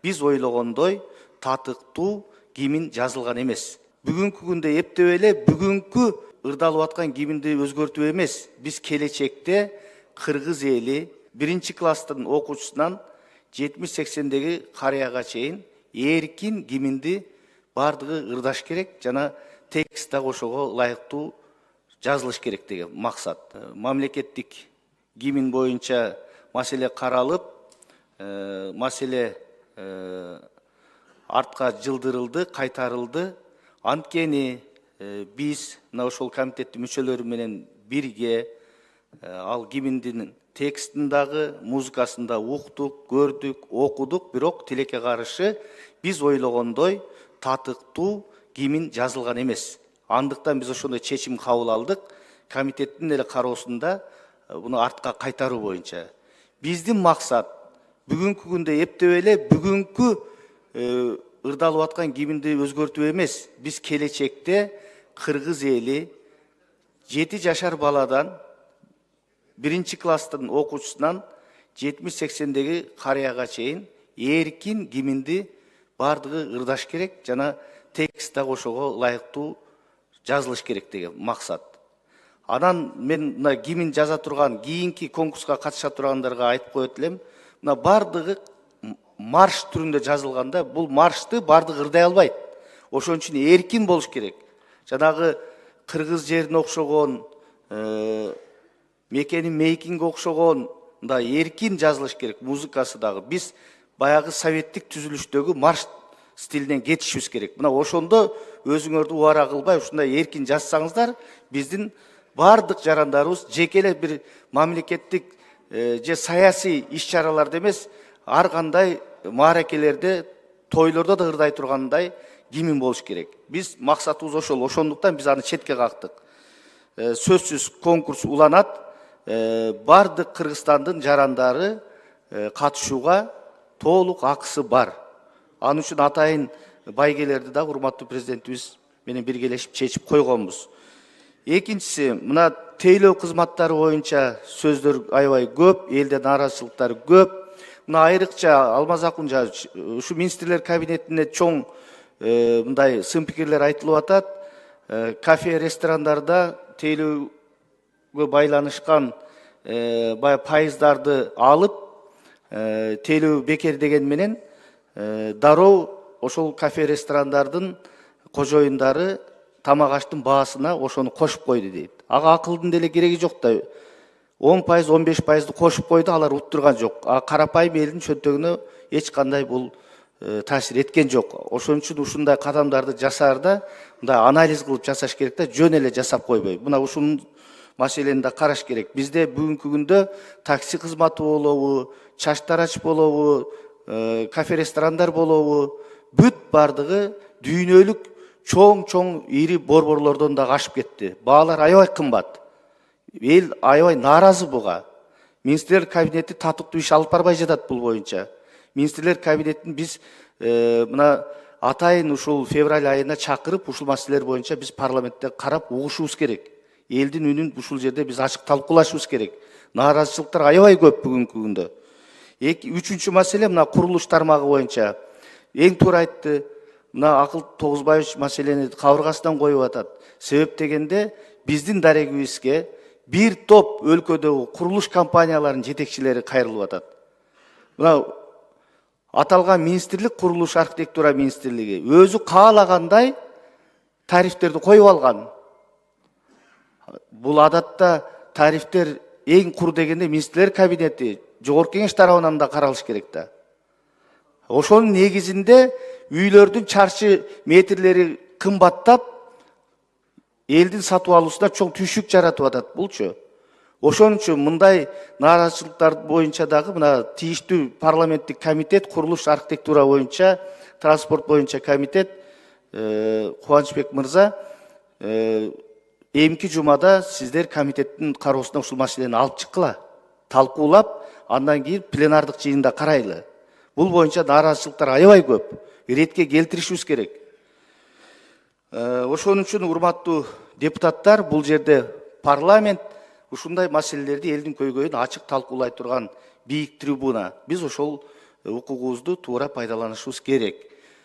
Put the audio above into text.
биз ойлогондой татыктуу гимн жазылган эмес. Бүгүнкү күндө эптеп эле бүгүнкү ырдалып аткан гимнди өзгөртүү эмес. Биз келечекте кыргыз эли 1-класстын окуучусунан 70-80деги карыяга чейин эркин гимнди бардыгы ырдаш керек жана текст да ошого ылайыктуу жазылыш керек деген максат. Мамлекеттик гимн боюнча маселе каралып, маселе артка жылдырылды, кайтарылды. Анткени биз мына ошол комитеттин мүчөлөрү менен бирге ал гимндин текстин дагы, музыкасын да уктук, көрдүк, окудук, бирок тилекке каршы биз ойлогондой татыктуу гимн жазылган эмес. Андыктан биз ошондой чечим кабыл алдык. Комитеттин эле кароосунда буну артка кайтаруу боюнча. Биздин максат бүгүнкү күндө эптеп эле бүгүнкү ырдалып аткан гимнди өзгөртүү эмес. Биз келечекте кыргыз эли 7 жашар баладан 1-класстын окуучусунан 70-80деги карыяга чейин эркин гимнди бардыгы ырдаш керек жана текст да ошого ылайыктуу жазылыш керек деген максат. Анан мен мына гимн жаза турган, кийинки конкурска катыша тургандарга айтып коет элем. Мына бардыгы марш түрүндө жазылганда, бул маршты бардыгы ырдай албайт. Ошон үчүн эркин болуш керек. Жанагы кыргыз жерине окшогон, мекенин мейкинге окшогон мындай эркин жазылыш керек. Музыкасы дагы. Биз баягы советтик түзүлүштөгү марш стилинен кетишибиз керек. Мына ошондо өзүңөрдү убара кылбай ушундай эркин жазсаңыздар, биздин бардык жарандарыбыз жеке эле бир мамлекеттик же саясий иш-чараларда эмес, ар кандай мааракелерде, тойлордо да ырдай тургандай гимн болуш керек. Биз максатыбыз ошол. Ошондуктан биз аны четке кактык. Сөзсүз конкурс уланат. Бардык Кыргызстандын жарандары катышууга толук акысы бар. Аны үчүн атайын байгелерди да урматтуу президентибиз менен биргелешип чечип койгонбуз. Экинчиси, мына тейлөө кызматтары боюнча сөздөр аябай көп, элде нааразычылыктар көп. Мына айрыкча Алмаз Акунжанович, ушу министрлер кабинетине чоң мындай сын пикирлер айтылып атат. Кафе, ресторандарда тейлөөгө байланышкан бая пайыздарды алып, тейлөө бекер деген менен дароо ошол кафе, ресторандардын кожоюндары тамак аштын баасына ошону кошуп койду дейт. Ага акылдын деле кереги жок да. 10%, 15%ды кошуп койду, алар уттурган жок. А карапайым элдин чөнтөгүнө эч кандай бул таасир эткен жок. Ошон үчүн ушундай кадамдарды жасаарда мындай анализ кылып жасаш керек да, жөн эле жасап койбой. Мына ушул маселени да караш керек. Бизде бүгүнкү күндө такси кызматы болобу, чач тарач болобу, кафе, ресторандар болобу, бүт бардыгы дүйнөлүк чоң ири борборлордон да ашып кетти. Баалар аябай кымбат. Эл аябай нааразы буга. Министрлер кабинети татыктуу иш алып барбай жатат бул боюнча. Министрлер кабинетин биз мына атайын ушул февраль айына чакырып, ушул маселелер боюнча биз парламентте карап угушубуз керек. Элдин үнүн ушул жерде биз ачык талкуулашыбыз керек. Нааразычылыктар аябай көп бүгүнкү күндө. Үчүнчү маселе мына курулуш тармагы боюнча. Эң туура айтты. Мына Акыл Тогузбаевич маселени кабыргасынан коюп атат. Себеп дегенде биздин дарегибизге бир топ өлкөдөгү курулуш компанияларынын жетекчилери кайрылып атат. Мына аталган министрлик, курулуш архитектура министрлиги өзү каалагандай тарифтерди коюп алган. Бул адатта тарифтер эң кур дегенде министрлер кабинети, жогорку кеңеш тарабынан да каралыш керек да. Ошонун негизинде үйлөрдүн чарчы метрлери кымбаттап, элдин сатып алуусуна чоң түйшүк жаратып атат булчу. Ошон үчүн мындай нааразычылыктар боюнча дагы мына тийиштүү парламенттик комитет, курулуш архитектура боюнча, транспорт боюнча комитет Кубанычбек мырза эмки жумада сиздер комитеттин кароосуна ушул маселени алып чыккыла, талкуулап, андан кийин пленардык жыйында карайлы. Бул боюнча нааразычылыктар аябай көп. Ретке келтиришибиз керек. Ошон үчүн урматтуу депутаттар, бул жерде парламент ушундай маселелерди элдин көйгөйүн ачык талкуулай турган бийик трибуна. Биз ошол укугубузду туура пайдаланышыбыз керек.